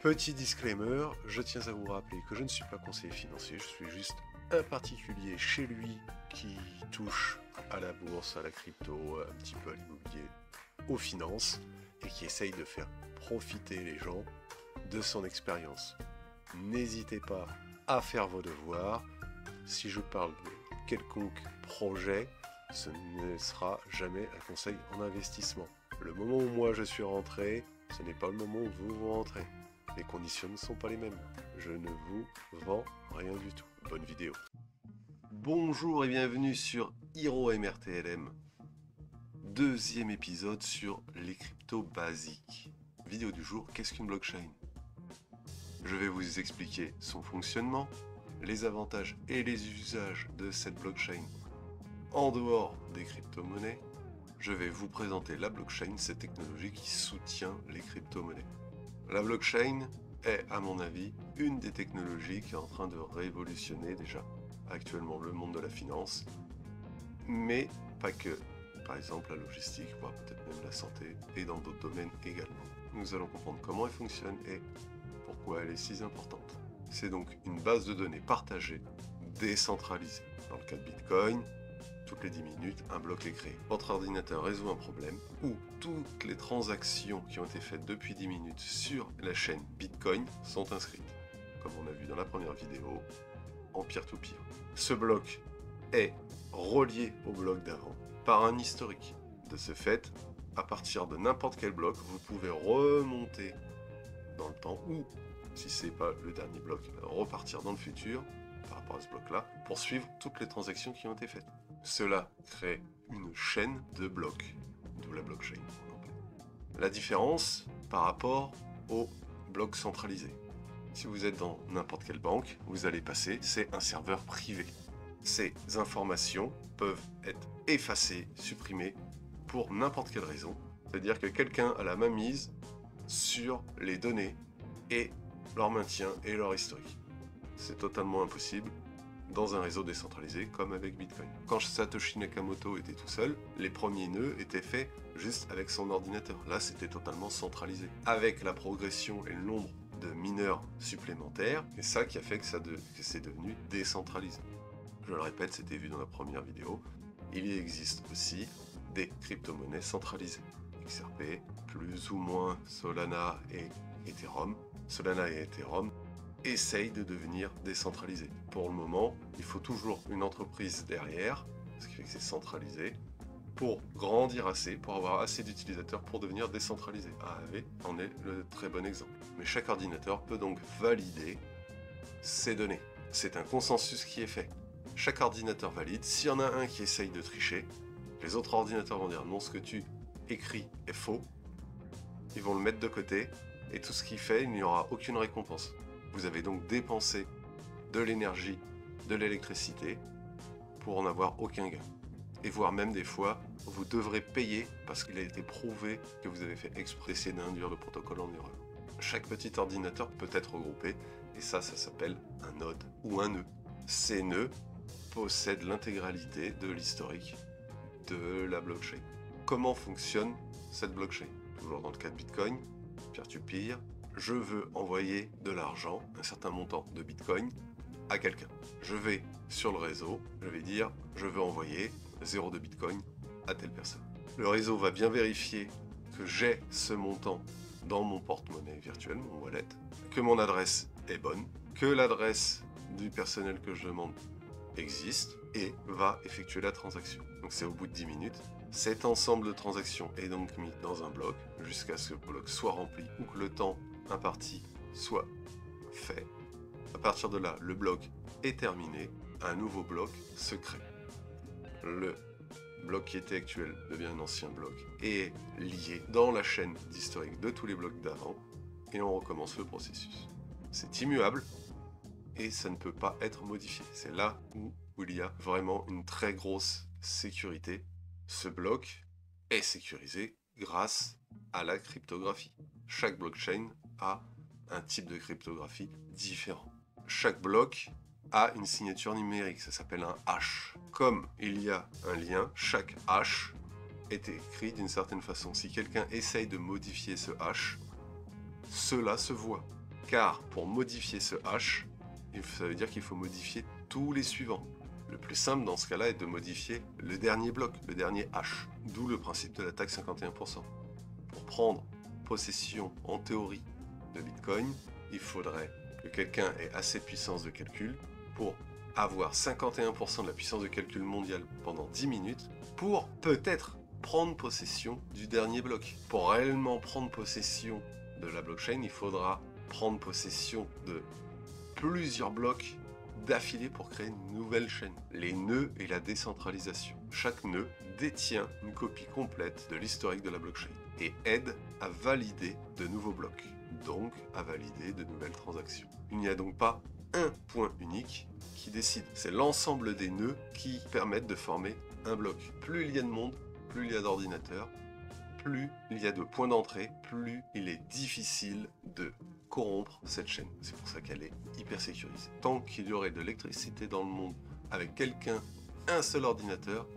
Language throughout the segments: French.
Petit disclaimer, je tiens à vous rappeler que je ne suis pas conseiller financier, je suis juste un particulier chez lui qui touche à la bourse, à la crypto, un petit peu à l'immobilier, aux finances, et qui essaye de faire profiter les gens de son expérience. N'hésitez pas à faire vos devoirs. Si je parle de quelconque projet, ce ne sera jamais un conseil en investissement. Le moment où moi je suis rentré, ce n'est pas le moment où vous rentrez. Les conditions ne sont pas les mêmes. Je ne vous vends rien du tout. Bonne vidéo. Bonjour et bienvenue sur Hiro MRTLM. Deuxième épisode sur les cryptos basiques. Vidéo du jour, qu'est-ce qu'une blockchain? Je vais vous expliquer son fonctionnement, les avantages et les usages de cette blockchain en dehors des crypto-monnaies. Je vais vous présenter la blockchain, cette technologie qui soutient les crypto-monnaies. La blockchain est, à mon avis, une des technologies qui est en train de révolutionner déjà actuellement le monde de la finance, mais pas que. Par exemple, la logistique, voire peut-être même la santé, et dans d'autres domaines également. Nous allons comprendre comment elle fonctionne et pourquoi elle est si importante. C'est donc une base de données partagée, décentralisée. Dans le cas de Bitcoin, toutes les 10 minutes, un bloc est créé. Votre ordinateur résout un problème où toutes les transactions qui ont été faites depuis 10 minutes sur la chaîne Bitcoin sont inscrites, comme on a vu dans la première vidéo, en peer-to-peer. Ce bloc est relié au bloc d'avant par un historique. De ce fait, à partir de n'importe quel bloc, vous pouvez remonter dans le temps ou, si ce n'est pas le dernier bloc, repartir dans le futur par rapport à ce bloc-là pour suivre toutes les transactions qui ont été faites. Cela crée une chaîne de blocs, d'où la blockchain. La différence par rapport au bloc centralisé. Si vous êtes dans n'importe quelle banque, vous allez passer, c'est un serveur privé. Ces informations peuvent être effacées, supprimées pour n'importe quelle raison. C'est-à-dire que quelqu'un a la main mise sur les données et leur maintien et leur historique. C'est totalement impossible dans un réseau décentralisé comme avec Bitcoin. Quand Satoshi Nakamoto était tout seul, les premiers nœuds étaient faits juste avec son ordinateur. Là, c'était totalement centralisé. Avec la progression et le nombre de mineurs supplémentaires, c'est ça qui a fait que c'est devenu décentralisé. Je le répète, c'était vu dans la première vidéo. Il existe aussi des crypto-monnaies centralisées. XRP, plus ou moins Solana et Ethereum. Solana et Ethereum essaye de devenir décentralisé. Pour le moment, il faut toujours une entreprise derrière, ce qui fait que c'est centralisé, pour grandir assez, pour avoir assez d'utilisateurs pour devenir décentralisé. AAV en est le très bon exemple. Mais chaque ordinateur peut donc valider ces données. C'est un consensus qui est fait. Chaque ordinateur valide. S'il y en a un qui essaye de tricher, les autres ordinateurs vont dire non, ce que tu écris est faux. Ils vont le mettre de côté et tout ce qu'il fait, il n'y aura aucune récompense. Vous avez donc dépensé de l'énergie, de l'électricité pour en avoir aucun gain. Et voire même des fois, vous devrez payer parce qu'il a été prouvé que vous avez fait exprès d'induire le protocole en erreur. Chaque petit ordinateur peut être regroupé et ça s'appelle un node ou un nœud. Ces nœuds possèdent l'intégralité de l'historique de la blockchain. Comment fonctionne cette blockchain? Toujours dans le cas de Bitcoin, peer-to-peer, je veux envoyer de l'argent, un certain montant de Bitcoin, à quelqu'un. Je vais sur le réseau, je vais dire, je veux envoyer 0 de Bitcoin à telle personne. Le réseau va bien vérifier que j'ai ce montant dans mon porte-monnaie virtuel, mon wallet, que mon adresse est bonne, que l'adresse du personnel que je demande existe et va effectuer la transaction. Donc c'est au bout de 10 minutes. Cet ensemble de transactions est donc mis dans un bloc jusqu'à ce que le bloc soit rempli ou que le temps imparti soit fait. À partir de là, le bloc est terminé, un nouveau bloc se crée. Le bloc qui était actuel devient un ancien bloc et est lié dans la chaîne d'historique de tous les blocs d'avant et on recommence le processus. C'est immuable et ça ne peut pas être modifié. C'est là où il y a vraiment une très grosse sécurité. Ce bloc est sécurisé grâce à la cryptographie. Chaque blockchain a un type de cryptographie différent. Chaque bloc a une signature numérique, ça s'appelle un hash. Comme il y a un lien, chaque hash est écrit d'une certaine façon. Si quelqu'un essaye de modifier ce hash, cela se voit. car pour modifier ce hash, ça veut dire qu'il faut modifier tous les suivants. Le plus simple dans ce cas-là est de modifier le dernier bloc, le dernier hash, d'où le principe de la taxe 51%. Pour prendre possession, en théorie, de Bitcoin, il faudrait que quelqu'un ait assez de puissance de calcul pour avoir 51% de la puissance de calcul mondiale pendant 10 minutes pour peut-être prendre possession du dernier bloc. Pour réellement prendre possession de la blockchain, il faudra prendre possession de plusieurs blocs d'affilée pour créer une nouvelle chaîne. Les nœuds et la décentralisation. Chaque nœud détient une copie complète de l'historique de la blockchain et aide à valider de nouveaux blocs, donc à valider de nouvelles transactions. Il n'y a donc pas un point unique qui décide. C'est l'ensemble des nœuds qui permettent de former un bloc. Plus il y a de monde, plus il y a d'ordinateurs, plus il y a de points d'entrée, plus il est difficile de corrompre cette chaîne. C'est pour ça qu'elle est hyper sécurisée. Tant qu'il y aurait de l'électricité dans le monde avec un seul ordinateur,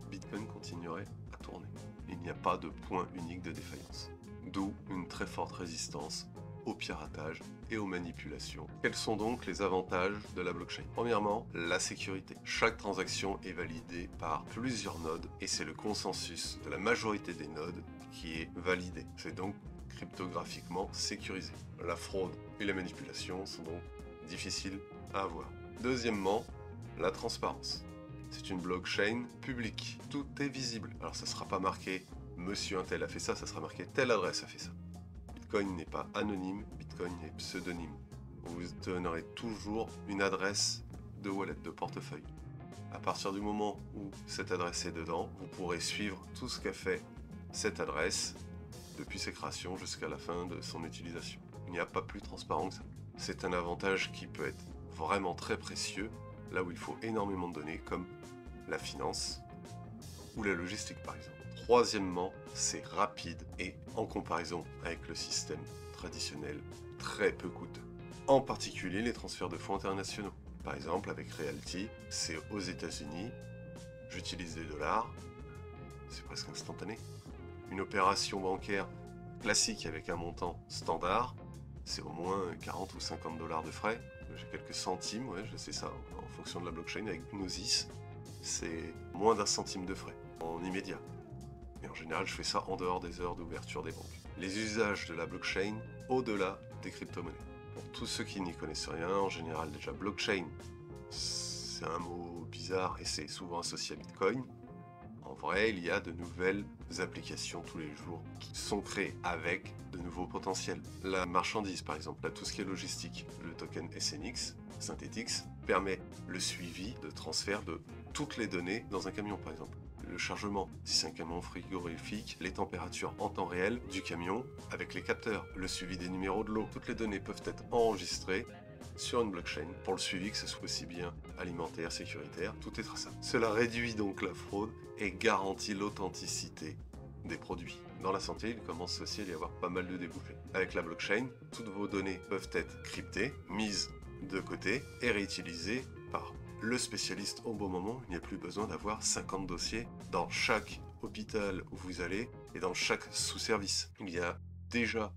Bitcoin continuerait à tourner. Il n'y a pas de point unique de défaillance. D'où une très forte résistance au piratage et aux manipulations. Quels sont donc les avantages de la blockchain? Premièrement, la sécurité. Chaque transaction est validée par plusieurs nodes et c'est le consensus de la majorité des nodes qui est validé. C'est donc cryptographiquement sécurisé. La fraude et la manipulation sont donc difficiles à avoir. Deuxièmement, la transparence. C'est une blockchain publique. Tout est visible. Alors ça ne sera pas marqué « Monsieur untel a fait ça », ça sera marqué « Telle adresse a fait ça ». Bitcoin n'est pas anonyme, Bitcoin est pseudonyme. Vous donnerez toujours une adresse de wallet, de portefeuille. À partir du moment où cette adresse est dedans, vous pourrez suivre tout ce qu'a fait cette adresse depuis ses créations jusqu'à la fin de son utilisation. Il n'y a pas plus transparent que ça. C'est un avantage qui peut être vraiment très précieux, là où il faut énormément de données, comme la finance ou la logistique par exemple. Troisièmement, c'est rapide et, en comparaison avec le système traditionnel, très peu coûteux. En particulier les transferts de fonds internationaux. Par exemple, avec Realty, c'est aux États-Unis, j'utilise des dollars, c'est presque instantané. Une opération bancaire classique avec un montant standard, c'est au moins 40 ou 50 dollars de frais. J'ai quelques centimes, ouais, je sais ça, en fonction de la blockchain. Avec Gnosis, c'est moins d'1 centime de frais, en immédiat. Et en général, je fais ça en dehors des heures d'ouverture des banques. Les usages de la blockchain au-delà des crypto-monnaies. Pour tous ceux qui n'y connaissent rien, en général, déjà, blockchain, c'est un mot bizarre et c'est souvent associé à Bitcoin. En vrai, il y a de nouvelles applications tous les jours qui sont créées avec de nouveaux potentiels. La marchandise, par exemple, là, tout ce qui est logistique, le token SNX, Synthetix, permet le suivi de transfert de toutes les données dans un camion, par exemple. Le chargement, si c'est un camion frigorifique, les températures en temps réel du camion avec les capteurs, le suivi des numéros de l'eau. Toutes les données peuvent être enregistrées sur une blockchain pour le suivi, que ce soit aussi bien alimentaire, sécuritaire, tout est traçable. Cela réduit donc la fraude et garantit l'authenticité des produits. Dans la santé, il commence aussi à y avoir pas mal de débouchés. Avec la blockchain, toutes vos données peuvent être cryptées, mises de côté et réutilisées par le spécialiste au bon moment. Il n'y a plus besoin d'avoir 50 dossiers dans chaque hôpital où vous allez et dans chaque sous-service. Il y a déjà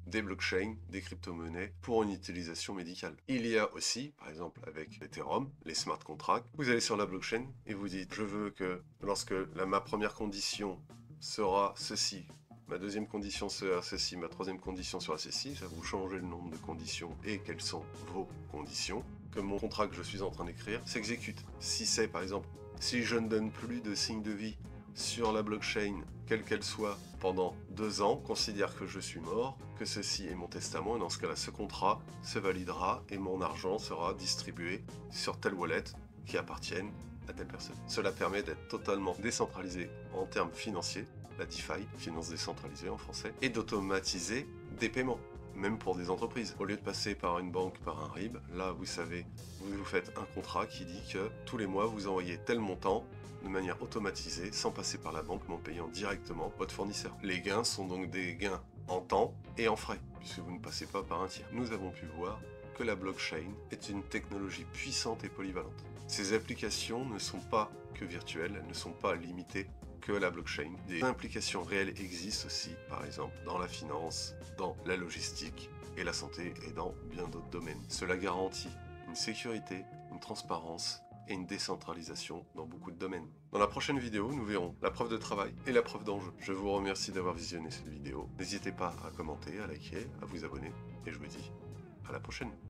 des blockchains, des crypto-monnaies pour une utilisation médicale. Il y a aussi, par exemple avec Ethereum, les smart contracts. Vous allez sur la blockchain et vous dites « Je veux que lorsque ma première condition sera ceci, ma deuxième condition sera ceci, ma troisième condition sera ceci », ça vous changez le nombre de conditions et quelles sont vos conditions, que mon contrat que je suis en train d'écrire s'exécute. Si c'est, par exemple, si je ne donne plus de signe de vie sur la blockchain, quelle qu'elle soit, pendant 2 ans, considère que je suis mort, que ceci est mon testament, et dans ce cas-là, ce contrat se validera et mon argent sera distribué sur telle wallet qui appartienne à telle personne. Cela permet d'être totalement décentralisé en termes financiers, la DeFi, finance décentralisée en français, et d'automatiser des paiements, même pour des entreprises. Au lieu de passer par une banque, par un RIB, là, vous savez, vous faites un contrat qui dit que tous les mois, vous envoyez tel montant de manière automatisée, sans passer par la banque, mais en payant directement votre fournisseur. Les gains sont donc des gains en temps et en frais, puisque vous ne passez pas par un tiers. Nous avons pu voir que la blockchain est une technologie puissante et polyvalente. Ces applications ne sont pas que virtuelles, elles ne sont pas limitées que la blockchain. Des implications réelles existent aussi, par exemple, dans la finance, dans la logistique et la santé et dans bien d'autres domaines. Cela garantit une sécurité, une transparence et une décentralisation dans beaucoup de domaines. Dans la prochaine vidéo, nous verrons la preuve de travail et la preuve d'enjeu. Je vous remercie d'avoir visionné cette vidéo. N'hésitez pas à commenter, à liker, à vous abonner et je vous dis à la prochaine.